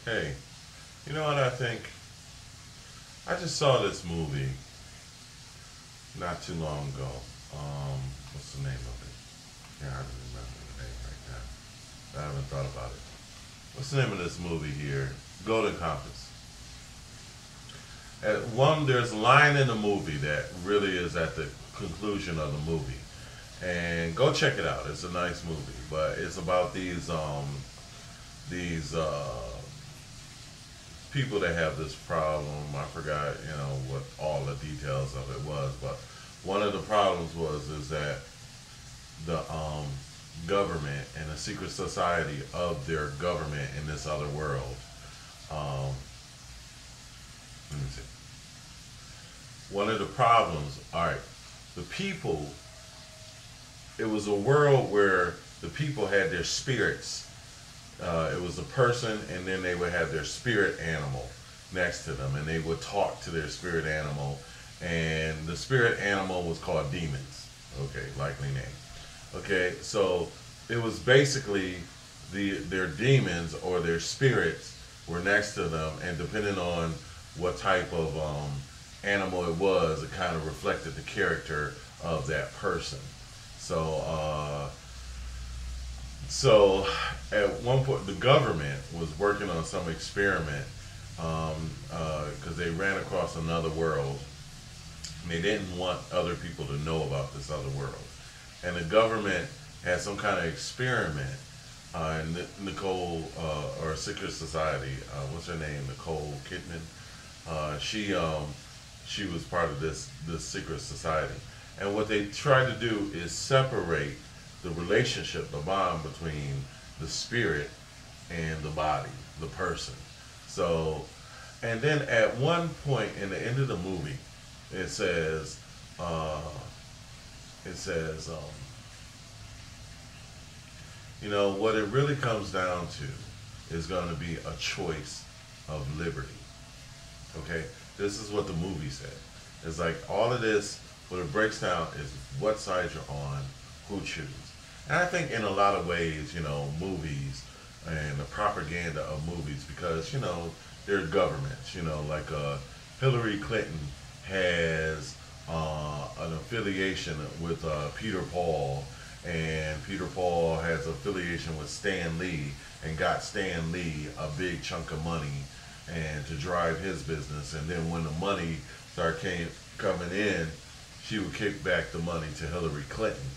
Hey, you know what I think? I just saw this movie not too long ago. What's the name of it? Can't hardly remember the name right now. I haven't thought about it. What's the name of this movie here? Golden Compass. At one, there's a line in the movie that really is at the conclusion of the movie, and go check it out. It's a nice movie, but it's about these people that have this problem. I forgot, what all the details of it was, but one of the problems was is that the government and the secret society of their government in this other world. Um, Let me see. One of the problems, all right, the people. It was a world where the people had their spirits. It was a person, and then they would have their spirit animal next to them, and they would talk to their spirit animal, and the spirit animal was called demons. Okay, likely name. Okay, so it was basically their demons or their spirits were next to them, and depending on what type of animal it was, it kind of reflected the character of that person. So so at one point, the government was working on some experiment because they ran across another world. And they didn't want other people to know about this other world. And the government had some kind of experiment. Nicole, or Secret Society, what's her name? Nicole Kidman. She was part of this secret society, and what they tried to do is separate the relationship, the bond between the spirit and the body, the person. So, and then at one point in the end of the movie, it says, uh, it says, what it really comes down to is going to be a choice of liberty. Okay, this is what the movie said. It's like all of this, what it breaks down is what side you're on, who choose. And I think in a lot of ways, movies and the propaganda of movies, because they're governments. Like Hillary Clinton has an affiliation with Peter Paul, and Peter Paul has affiliation with Stan Lee, and got Stan Lee a big chunk of money and to drive his business. And then when the money coming in, she would kick back the money to Hillary Clinton.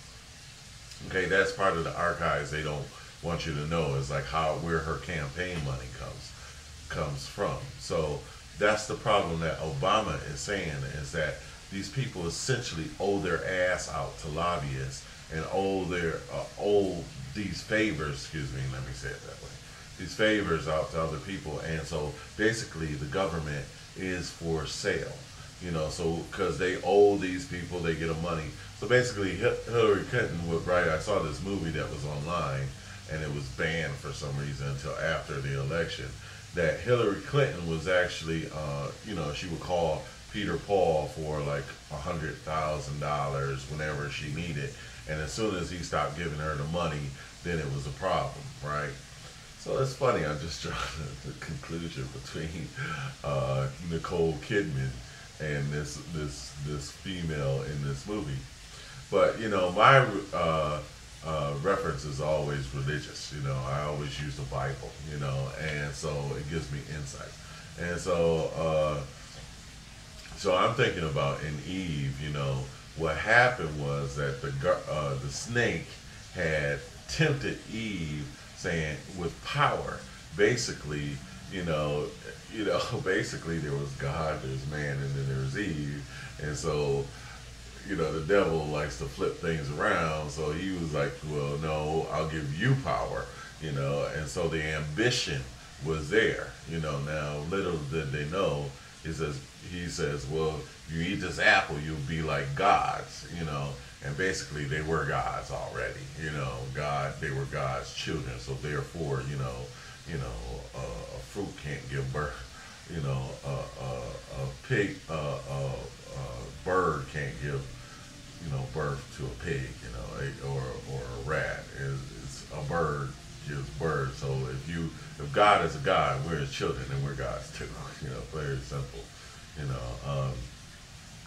Okay, that's part of the archives they don't want you to know, is like how where her campaign money comes from. So that's the problem that Obama is saying, is that these people essentially owe their ass out to lobbyists and owe these favors. Excuse me, let me say it that way. These favors out to other people, and so basically the government is for sale. So because they owe these people, they get a money. So basically, Hillary Clinton would write. I saw this movie that was online, and it was banned for some reason until after the election. That Hillary Clinton was actually, she would call Peter Paul for like $100,000 whenever she needed, and as soon as he stopped giving her the money, then it was a problem, right? So it's funny. I'm just drawing the conclusion between Nicole Kidman and this female in this movie. But my reference is always religious. I always use the Bible. And so it gives me insight. And so I'm thinking about in Eve. What happened was that the snake had tempted Eve, saying with power, basically, you know, basically there was God, there's man, and then there's Eve, and so the devil likes to flip things around. So he was like, well, no, I'll give you power, and so the ambition was there. Now little did they know, he says, well, you eat this apple, you'll be like gods, and basically they were gods already, God, they were God's children. So therefore, a fruit can't give birth, a pig, a bird can't give, birth to a pig, or a rat. It's a bird gives birth. So if God God is a God. We're his children, and we're God's too. Very simple.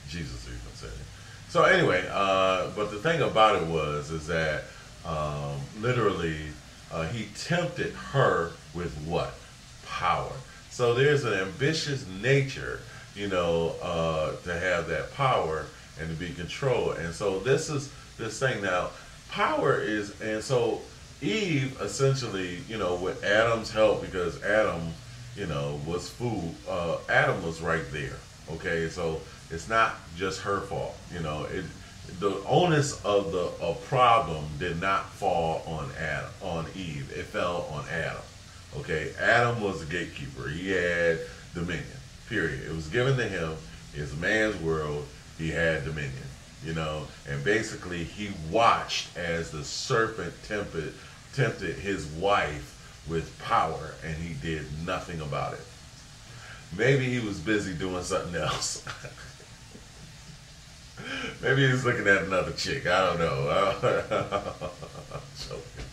Jesus even said it. So anyway, but the thing about it is that literally he tempted her with what? Power. So there's an ambitious nature, to have that power and to be controlled. And so this is this thing now. Power is, and so Eve essentially, with Adam's help, because Adam, was food. Adam was right there. Okay, so it's not just her fault. The onus of the problem did not fall on Eve. It fell on Adam. Okay, Adam was the gatekeeper. He had dominion. Period. It was given to him. It's man's world. He had dominion. And basically he watched as the serpent tempted his wife with power, and he did nothing about it. Maybe he was busy doing something else. Maybe he was looking at another chick. I don't know. I'm joking.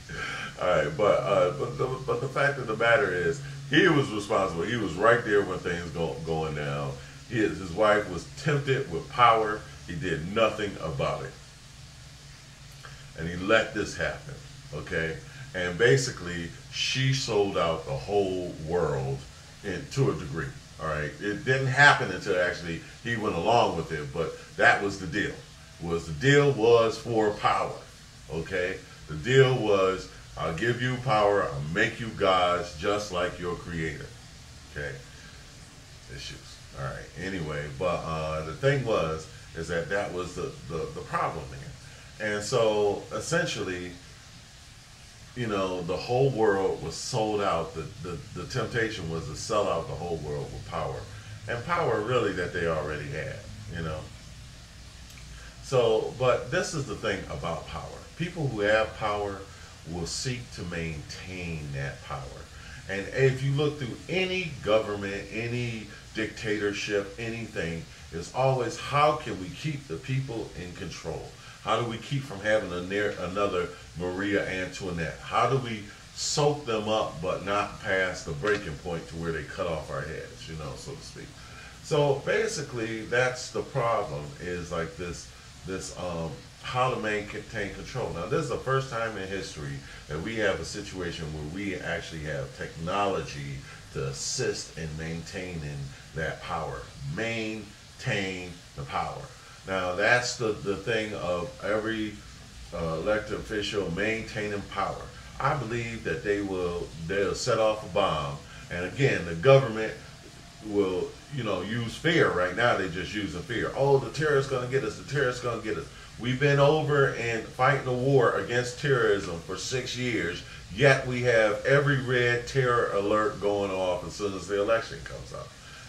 All right, but the fact of the matter is, he was responsible. He was right there when things going down. His wife was tempted with power. He did nothing about it, and he let this happen. Okay, and basically, she sold out the whole world to a degree. All right, it didn't happen until actually he went along with it, but that was the deal. The deal was for power. Okay, the deal was, I'll give you power, I'll make you gods just like your creator. Okay, issues. All right. Anyway, but the thing is that was the problem there, and so essentially, the whole world was sold out. The temptation was to sell out the whole world with power. And power really that they already had, So, but this is the thing about power. People who have power will seek to maintain that power. And if you look through any government, any dictatorship, anything, it's always, how can we keep the people in control? How do we keep from having another Maria Antoinette? How do we soak them up but not pass the breaking point to where they cut off our heads, so to speak? So basically, that's the problem, is like this how to maintain control. Now, this is the first time in history that we have a situation where we actually have technology to assist in maintaining that power. Maintain the power. Now, that's the thing of every elected official maintaining power. I believe that they'll set off a bomb, and again, the government will use fear. Right now, they're just using fear. Oh, the terrorist's going to get us. The terrorist's going to get us. We've been over and fighting a war against terrorism for 6 years, yet we have every red terror alert going off as soon as the election comes up.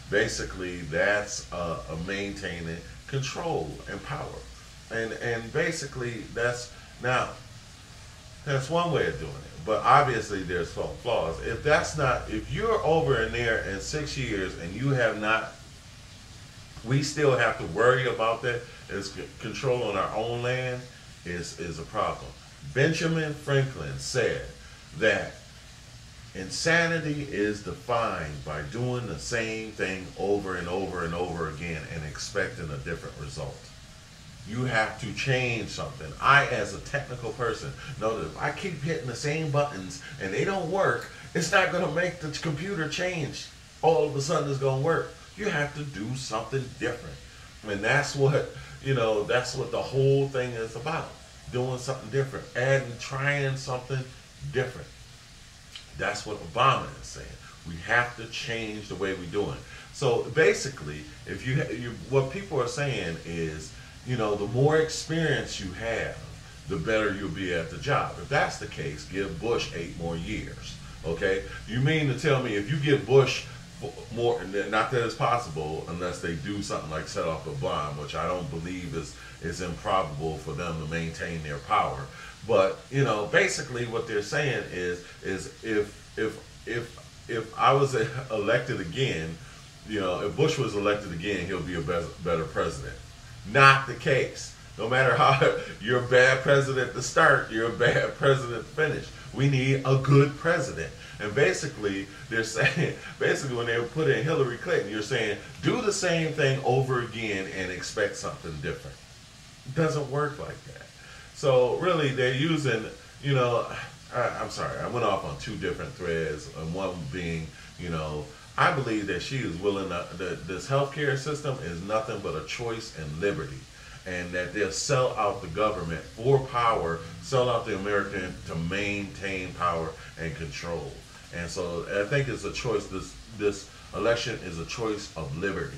Basically, that's a maintaining control and power, and basically that's one way of doing it. But obviously, there's some flaws. If you're over in there in 6 years and you have not, we still have to worry about that. Is control on our own land is a problem. Benjamin Franklin said that insanity is defined by doing the same thing over and over and over again and expecting a different result. You have to change something. I, as a technical person, know that if I keep hitting the same buttons and they don't work, it's not going to make the computer change. All of a sudden it's going to work. You have to do something different. And that's what, that's what the whole thing is about. Doing something different. Trying something different. That's what Obama is saying. We have to change the way we do it. So basically, if what people are saying is, the more experience you have, the better you'll be at the job. If that's the case, give Bush 8 more years. Okay? You mean to tell me if you give Bush more, not that it's possible unless they do something like set off a bomb, which I don't believe is improbable for them to maintain their power. But basically what they're saying is if I was elected again, if Bush was elected again, he'll be a better president. Not the case. No matter how you're a bad president to start, you're a bad president to finish. We need a good president. And basically, they're saying, basically, when they put in Hillary Clinton, you're saying, do the same thing over again and expect something different. It doesn't work like that. So really, they're using, you know, I'm sorry, I went off on two different threads, and one being, you know, I believe that she is willing to, that this healthcare system is nothing but a choice and liberty. And that they'll sell out the government for power, sell out the American to maintain power and control. And so I think it's a choice. This election is a choice of liberty.